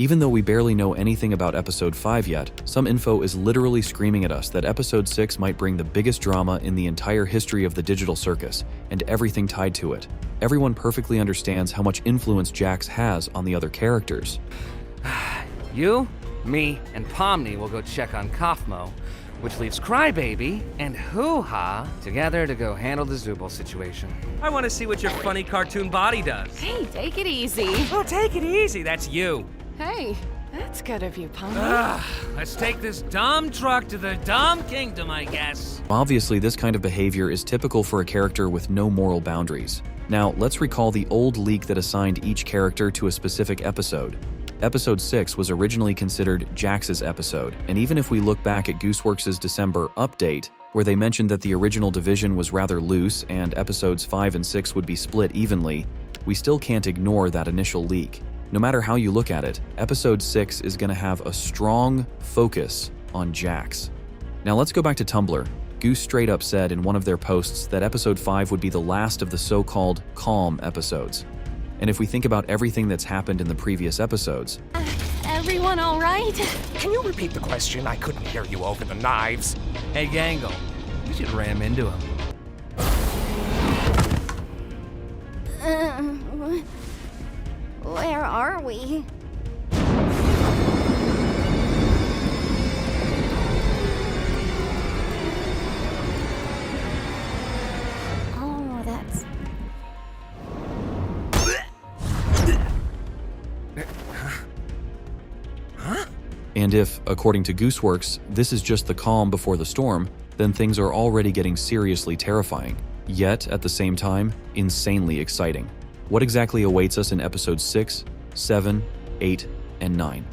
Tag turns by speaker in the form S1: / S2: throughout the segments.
S1: Even though we barely know anything about Episode 5 yet, some info is literally screaming at us that Episode 6 might bring the biggest drama in the entire history of the digital circus, and everything tied to it. Everyone perfectly understands how much influence Jax has on the other characters.
S2: You, me, and Pomni will go check on Kaufmo, which leaves Crybaby and Hoo-Ha together to go handle the Zooble situation.
S3: I want to see what your funny cartoon body does.
S4: Hey, take it easy.
S3: Oh, take it easy, that's you.
S4: Hey, that's good of you, Pomni.
S3: Let's take this dumb truck to the dumb kingdom, I guess.
S1: Obviously, this kind of behavior is typical for a character with no moral boundaries. Now, let's recall the old leak that assigned each character to a specific episode. Episode 6 was originally considered Jax's episode, and even if we look back at Gooseworx's December update, where they mentioned that the original division was rather loose and episodes 5 and 6 would be split evenly, we still can't ignore that initial leak. No matter how you look at it, episode 6 is going to have a strong focus on Jax. Now let's go back to Tumblr. Goose straight up said in one of their posts that episode 5 would be the last of the so-called calm episodes. And if we think about everything that's happened in the previous episodes...
S4: Everyone all right?
S5: Can you repeat the question? I couldn't hear you over the knives.
S3: Hey, Gangle, you should ram into him.
S6: Where are we? Oh, that's...
S1: And if, according to Gooseworx, this is just the calm before the storm, then things are already getting seriously terrifying, yet, at the same time, insanely exciting. What exactly awaits us in episodes 6, 7, 8, and 9?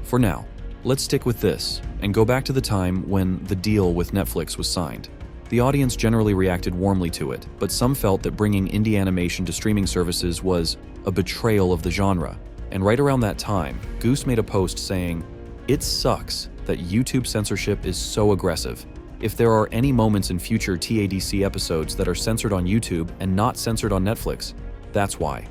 S1: For now, let's stick with this, and go back to the time when the deal with Netflix was signed. The audience generally reacted warmly to it, but some felt that bringing indie animation to streaming services was a betrayal of the genre. And right around that time, Goose made a post saying, "It sucks that YouTube censorship is so aggressive. If there are any moments in future TADC episodes that are censored on YouTube and not censored on Netflix, that's why."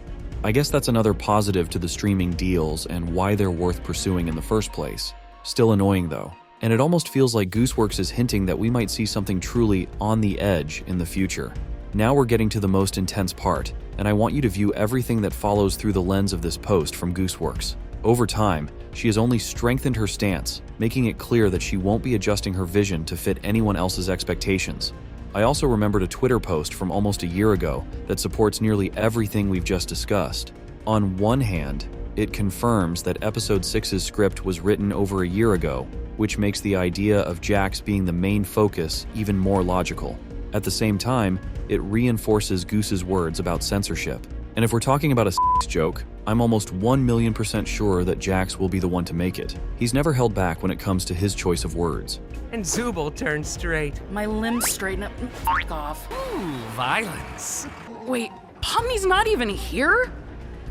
S1: I guess that's another positive to the streaming deals and why they're worth pursuing in the first place. Still annoying though. And it almost feels like Gooseworx is hinting that we might see something truly on the edge in the future. Now we're getting to the most intense part, and I want you to view everything that follows through the lens of this post from Gooseworx. Over time, she has only strengthened her stance, making it clear that she won't be adjusting her vision to fit anyone else's expectations. I also remembered a Twitter post from almost a year ago that supports nearly everything we've just discussed. On one hand, it confirms that episode 6's script was written over a year ago, which makes the idea of Jax being the main focus even more logical. At the same time, it reinforces Goose's words about censorship. And if we're talking about a sex joke, I'm almost 1,000,000% sure that Jax will be the one to make it. He's never held back when it comes to his choice of words.
S3: And Zooble turned straight.
S4: My limbs straighten up. Fuck off.
S3: Ooh, violence.
S4: Wait, Pomni's not even here?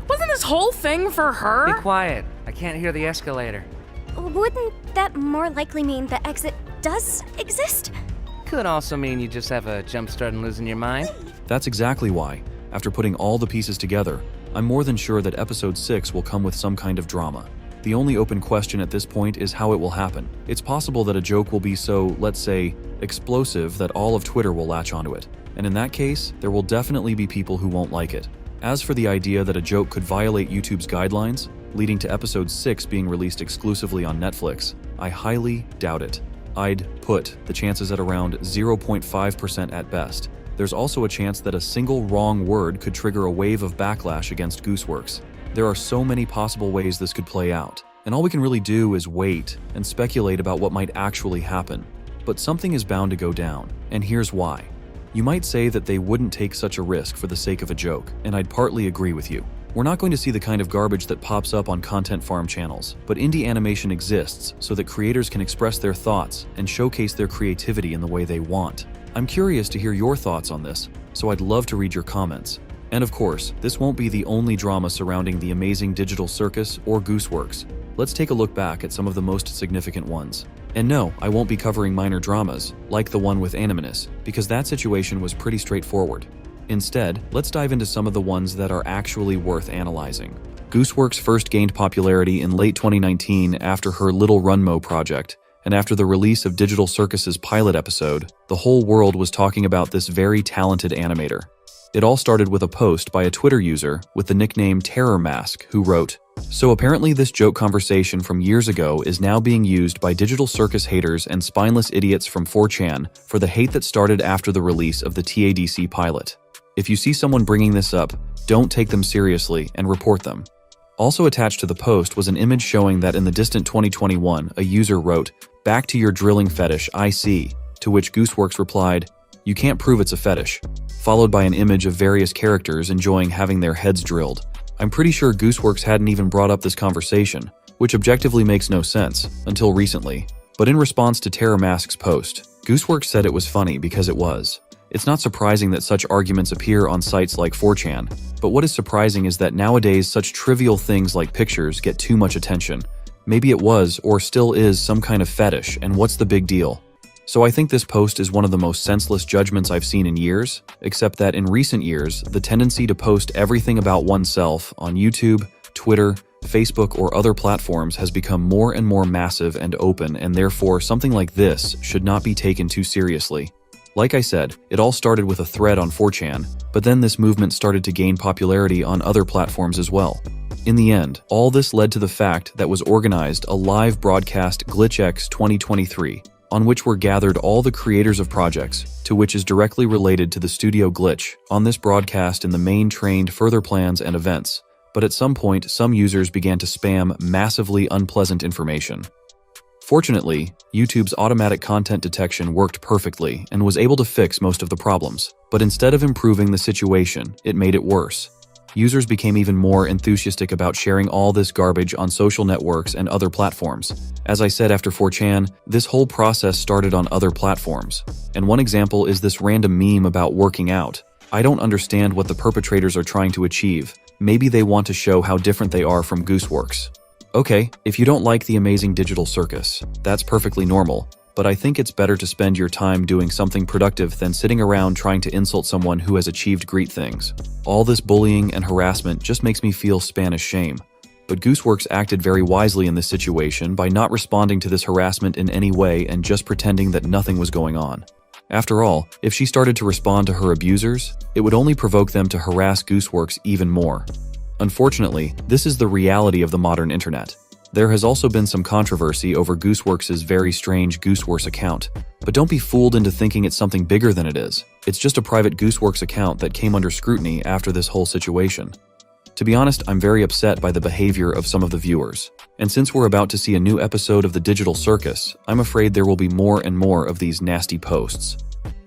S4: Wasn't this whole thing for her?
S2: Be quiet. I can't hear the escalator.
S6: Wouldn't that more likely mean the exit does exist?
S2: Could also mean you just have a jump start and losing your mind.
S1: That's exactly why, after putting all the pieces together, I'm more than sure that episode 6 will come with some kind of drama. The only open question at this point is how it will happen. It's possible that a joke will be so, let's say, explosive that all of Twitter will latch onto it. And in that case, there will definitely be people who won't like it. As for the idea that a joke could violate YouTube's guidelines, leading to episode 6 being released exclusively on Netflix, I highly doubt it. I'd put the chances at around 0.5% at best. There's also a chance that a single wrong word could trigger a wave of backlash against Gooseworx. There are so many possible ways this could play out, and all we can really do is wait and speculate about what might actually happen. But something is bound to go down, and here's why. You might say that they wouldn't take such a risk for the sake of a joke, and I'd partly agree with you. We're not going to see the kind of garbage that pops up on content farm channels, but indie animation exists so that creators can express their thoughts and showcase their creativity in the way they want. I'm curious to hear your thoughts on this, so I'd love to read your comments. And of course, this won't be the only drama surrounding the amazing digital circus or Gooseworx. Let's take a look back at some of the most significant ones. And no, I won't be covering minor dramas, like the one with Animinus, because that situation was pretty straightforward. Instead, let's dive into some of the ones that are actually worth analyzing. Gooseworx first gained popularity in late 2019 after her Little Runmo project, and after the release of Digital Circus's pilot episode, the whole world was talking about this very talented animator. It all started with a post by a Twitter user with the nickname Terror Mask, who wrote, "So apparently this joke conversation from years ago is now being used by Digital Circus haters and spineless idiots from 4chan for the hate that started after the release of the TADC pilot. If you see someone bringing this up, don't take them seriously and report them." Also attached to the post was an image showing that in the distant 2021, a user wrote, "Back to your drilling fetish, I see," to which Gooseworx replied, "You can't prove it's a fetish," followed by an image of various characters enjoying having their heads drilled. I'm pretty sure Gooseworx hadn't even brought up this conversation, which objectively makes no sense, until recently. But in response to Terror Mask's post, Gooseworx said it was funny because it was. It's not surprising that such arguments appear on sites like 4chan, but what is surprising is that nowadays such trivial things like pictures get too much attention. Maybe it was, or still is, some kind of fetish, and what's the big deal? So I think this post is one of the most senseless judgments I've seen in years, except that in recent years, the tendency to post everything about oneself on YouTube, Twitter, Facebook, or other platforms has become more and more massive and open, and therefore something like this should not be taken too seriously. Like I said, it all started with a thread on 4chan, but then this movement started to gain popularity on other platforms as well. In the end, all this led to the fact that was organized a live broadcast GlitchX 2023, on which were gathered all the creators of projects, to which is directly related to the studio Glitch, on this broadcast in the main trained further plans and events. But at some point, some users began to spam massively unpleasant information. Fortunately, YouTube's automatic content detection worked perfectly and was able to fix most of the problems. But instead of improving the situation, it made it worse. Users became even more enthusiastic about sharing all this garbage on social networks and other platforms. As I said after 4chan, this whole process started on other platforms. And one example is this random meme about working out. I don't understand what the perpetrators are trying to achieve. Maybe they want to show how different they are from Gooseworx. Okay, if you don't like the amazing Digital Circus, that's perfectly normal, but I think it's better to spend your time doing something productive than sitting around trying to insult someone who has achieved great things. All this bullying and harassment just makes me feel Spanish shame. But Gooseworx acted very wisely in this situation by not responding to this harassment in any way and just pretending that nothing was going on. After all, if she started to respond to her abusers, it would only provoke them to harass Gooseworx even more. Unfortunately, this is the reality of the modern internet. There has also been some controversy over Gooseworx's very strange Gooseworx account, but don't be fooled into thinking it's something bigger than it is. It's just a private Gooseworx account that came under scrutiny after this whole situation. To be honest, I'm very upset by the behavior of some of the viewers. And since we're about to see a new episode of the Digital Circus, I'm afraid there will be more and more of these nasty posts.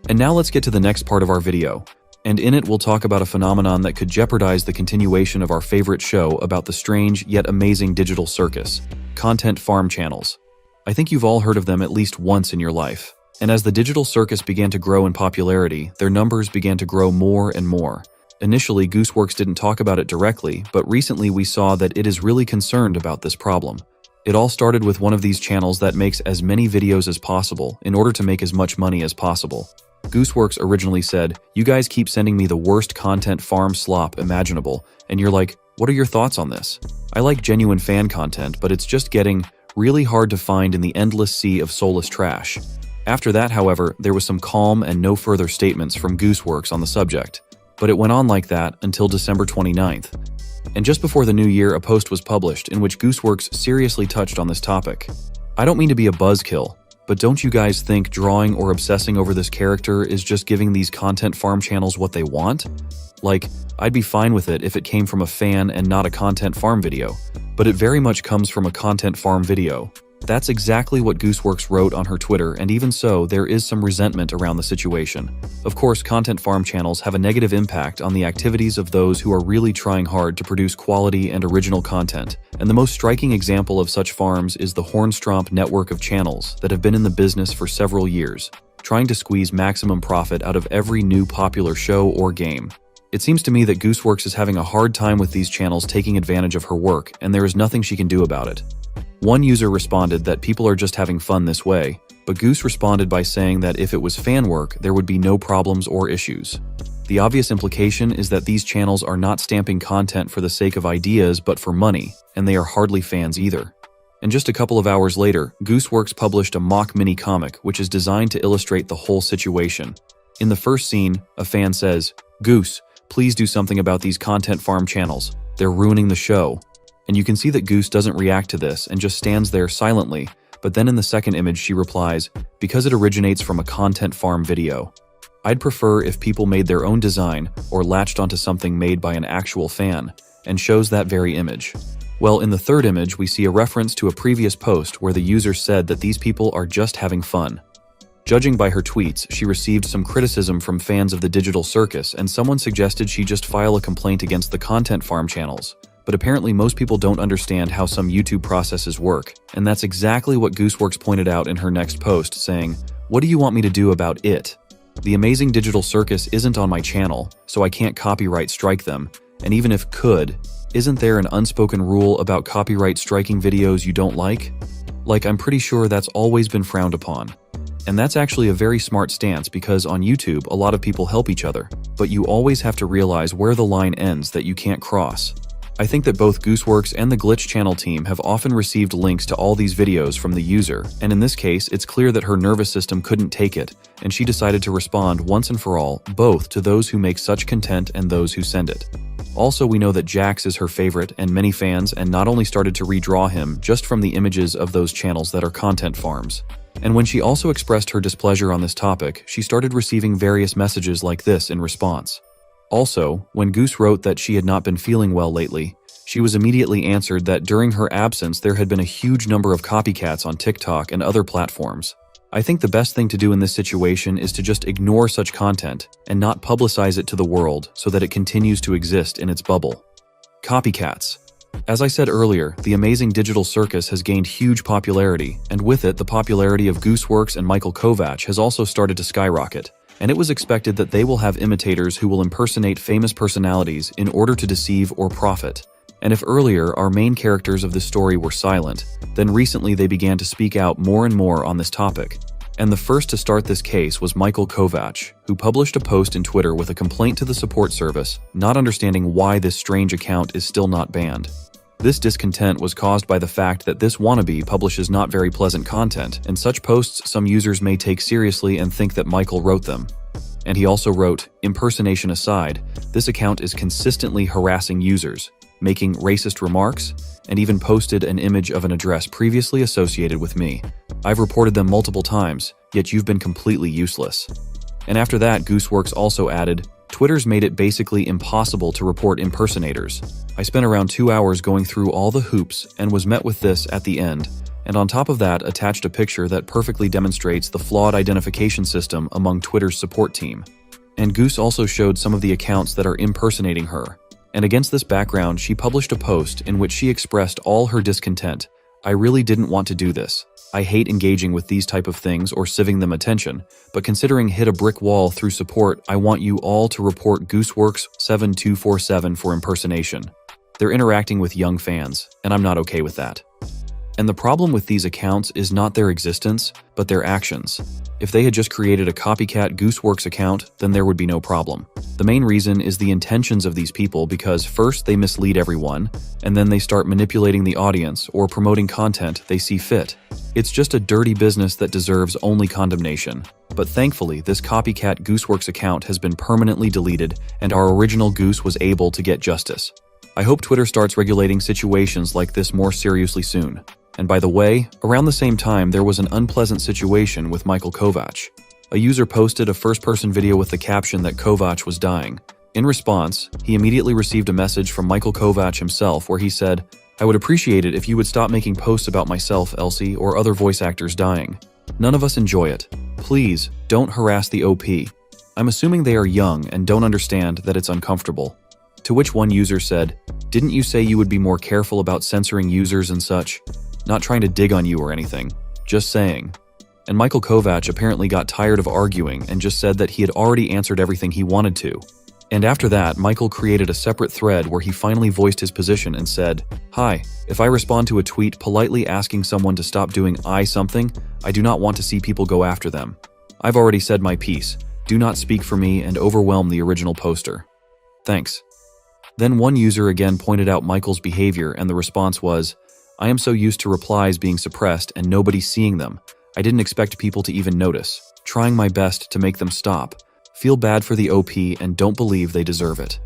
S1: And now let's get to the next part of our video. And in it we'll talk about a phenomenon that could jeopardize the continuation of our favorite show about the strange yet amazing Digital Circus, content farm channels. I think you've all heard of them at least once in your life. And as the Digital Circus began to grow in popularity, their numbers began to grow more and more. Initially, Gooseworx didn't talk about it directly, but recently we saw that it is really concerned about this problem. It all started with one of these channels that makes as many videos as possible in order to make as much money as possible. Gooseworx originally said, "You guys keep sending me the worst content farm slop imaginable," and you're like, what are your thoughts on this? I like genuine fan content, but it's just getting really hard to find in the endless sea of soulless trash. After that, however, there was some calm and no further statements from Gooseworx on the subject. But it went on like that until December 29th. And just before the new year, a post was published in which Gooseworx seriously touched on this topic. I don't mean to be a buzzkill, but don't you guys think drawing or obsessing over this character is just giving these content farm channels what they want? Like, I'd be fine with it if it came from a fan and not a content farm video, but it very much comes from a content farm video. That's exactly what Gooseworx wrote on her Twitter, and even so, there is some resentment around the situation. Of course, content farm channels have a negative impact on the activities of those who are really trying hard to produce quality and original content, and the most striking example of such farms is the Hornstromp network of channels that have been in the business for several years, trying to squeeze maximum profit out of every new popular show or game. It seems to me that Gooseworx is having a hard time with these channels taking advantage of her work, and there is nothing she can do about it. One user responded that people are just having fun this way, but Goose responded by saying that if it was fan work, there would be no problems or issues. The obvious implication is that these channels are not stamping content for the sake of ideas but for money, and they are hardly fans either. And just a couple of hours later, Gooseworx published a mock mini-comic which is designed to illustrate the whole situation. In the first scene, a fan says, "Goose, please do something about these content farm channels. They're ruining the show." And you can see that Goose doesn't react to this and just stands there silently, but then in the second image she replies, "Because it originates from a content farm video. I'd prefer if people made their own design or latched onto something made by an actual fan," and shows that very image. Well, in the third image, we see a reference to a previous post where the user said that these people are just having fun. Judging by her tweets, she received some criticism from fans of the digital circus, and someone suggested she just file a complaint against the content farm channels. But apparently most people don't understand how some YouTube processes work, and that's exactly what Gooseworx pointed out in her next post, saying, "What do you want me to do about it? The amazing digital circus isn't on my channel, so I can't copyright strike them, and even if could, isn't there an unspoken rule about copyright striking videos you don't like? Like, I'm pretty sure that's always been frowned upon." And that's actually a very smart stance because on YouTube, a lot of people help each other, but you always have to realize where the line ends that you can't cross. I think that both Gooseworx and the Glitch channel team have often received links to all these videos from the user, and in this case, it's clear that her nervous system couldn't take it, and she decided to respond once and for all, both to those who make such content and those who send it. Also, we know that Jax is her favorite, and many fans and not only started to redraw him just from the images of those channels that are content farms. And when she also expressed her displeasure on this topic, she started receiving various messages like this in response. Also, when Goose wrote that she had not been feeling well lately, she was immediately answered that during her absence there had been a huge number of copycats on TikTok and other platforms. I think the best thing to do in this situation is to just ignore such content and not publicize it to the world so that it continues to exist in its bubble. Copycats. As I said earlier, the amazing digital circus has gained huge popularity, and with it, the popularity of Gooseworx and Michael Kovac has also started to skyrocket. And it was expected that they will have imitators who will impersonate famous personalities in order to deceive or profit. And if earlier our main characters of this story were silent, then recently they began to speak out more and more on this topic. And the first to start this case was Michael Kovac, who published a post in Twitter with a complaint to the support service, not understanding why this strange account is still not banned. This discontent was caused by the fact that this wannabe publishes not very pleasant content, and such posts some users may take seriously and think that Michael wrote them. And he also wrote, "Impersonation aside, this account is consistently harassing users, making racist remarks, and even posted an image of an address previously associated with me. I've reported them multiple times, yet you've been completely useless." And after that, Gooseworx also added, "Twitter's made it basically impossible to report impersonators. I spent around 2 hours going through all the hoops and was met with this at the end, and on top of that attached a picture that perfectly demonstrates the flawed identification system among Twitter's support team." And Goose also showed some of the accounts that are impersonating her. And against this background, she published a post in which she expressed all her discontent. "I really didn't want to do this. I hate engaging with these type of things or sieving them attention, but considering hit a brick wall through support, I want you all to report Gooseworx 7247 for impersonation. They're interacting with young fans, and I'm not okay with that." And the problem with these accounts is not their existence, but their actions. If they had just created a copycat Gooseworx account, then there would be no problem. The main reason is the intentions of these people because first they mislead everyone, and then they start manipulating the audience or promoting content they see fit. It's just a dirty business that deserves only condemnation. But thankfully, this copycat Gooseworx account has been permanently deleted, and our original Goose was able to get justice. I hope Twitter starts regulating situations like this more seriously soon. And by the way, around the same time, there was an unpleasant situation with Michael Kovac. A user posted a first-person video with the caption that Kovac was dying. In response, he immediately received a message from Michael Kovac himself where he said, "I would appreciate it if you would stop making posts about myself, Elsie, or other voice actors dying. None of us enjoy it. Please, don't harass the OP." I'm assuming they are young and don't understand that it's uncomfortable. To which one user said, "Didn't you say you would be more careful about censoring users and such? Not trying to dig on you or anything. Just saying." And Michael Kovac apparently got tired of arguing and just said that he had already answered everything he wanted to. And after that, Michael created a separate thread where he finally voiced his position and said, "Hi, if I respond to a tweet politely asking someone to stop doing something, I do not want to see people go after them. I've already said my piece. Do not speak for me and overwhelm the original poster. Thanks. Then one user again pointed out Michael's behavior, and the response was, I am so used to replies being suppressed and nobody seeing them. I didn't expect people to even notice. Trying my best to make them stop. Feel bad for the OP and don't believe they deserve it.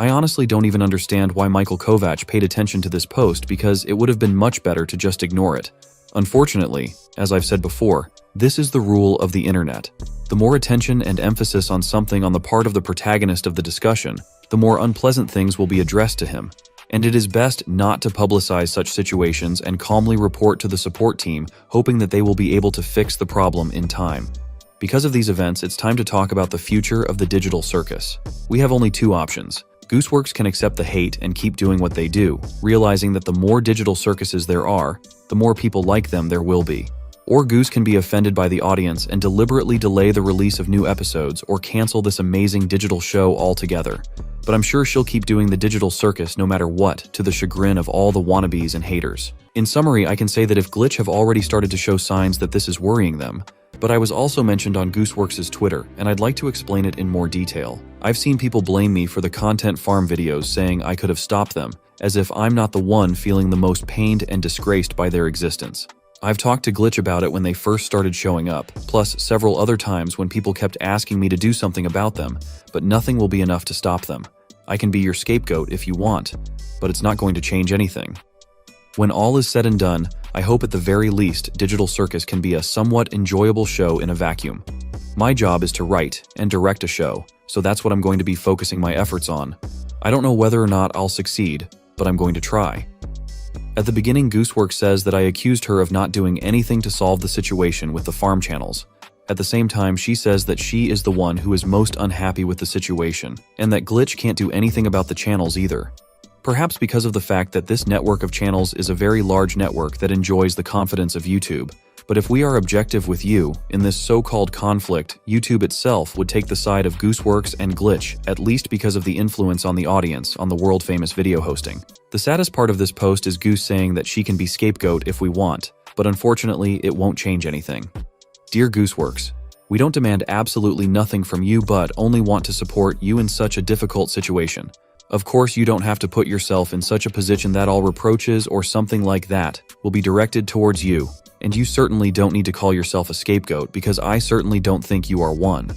S1: I honestly don't even understand why Michael Kovac paid attention to this post, because it would have been much better to just ignore it. Unfortunately, as I've said before, this is the rule of the internet. The more attention and emphasis on something on the part of the protagonist of the discussion, the more unpleasant things will be addressed to him. And it is best not to publicize such situations and calmly report to the support team, hoping that they will be able to fix the problem in time. Because of these events, it's time to talk about the future of the digital circus. We have only two options. Gooseworx can accept the hate and keep doing what they do, realizing that the more digital circuses there are, the more people like them there will be. Or Goose can be offended by the audience and deliberately delay the release of new episodes or cancel this amazing digital show altogether. But I'm sure she'll keep doing the digital circus no matter what, to the chagrin of all the wannabes and haters. In summary, I can say that if Glitch have already started to show signs that this is worrying them, but I was also mentioned on Gooseworx's Twitter, and I'd like to explain it in more detail. I've seen people blame me for the content farm videos, saying I could have stopped them, as if I'm not the one feeling the most pained and disgraced by their existence. I've talked to Glitch about it when they first started showing up, plus several other times when people kept asking me to do something about them, but nothing will be enough to stop them. I can be your scapegoat if you want, but it's not going to change anything. When all is said and done, I hope at the very least Digital Circus can be a somewhat enjoyable show in a vacuum. My job is to write and direct a show, so that's what I'm going to be focusing my efforts on. I don't know whether or not I'll succeed, but I'm going to try. At the beginning, Gooseworx says that I accused her of not doing anything to solve the situation with the farm channels. At the same time, she says that she is the one who is most unhappy with the situation, and that Glitch can't do anything about the channels either. Perhaps because of the fact that this network of channels is a very large network that enjoys the confidence of YouTube. But if we are objective with you, in this so-called conflict, YouTube itself would take the side of Gooseworx and Glitch, at least because of the influence on the audience on the world-famous video hosting. The saddest part of this post is Goose saying that she can be scapegoat if we want, but unfortunately it won't change anything. Dear Gooseworx, we don't demand absolutely nothing from you but only want to support you in such a difficult situation. Of course, you don't have to put yourself in such a position that all reproaches or something like that will be directed towards you, and you certainly don't need to call yourself a scapegoat, because I certainly don't think you are one.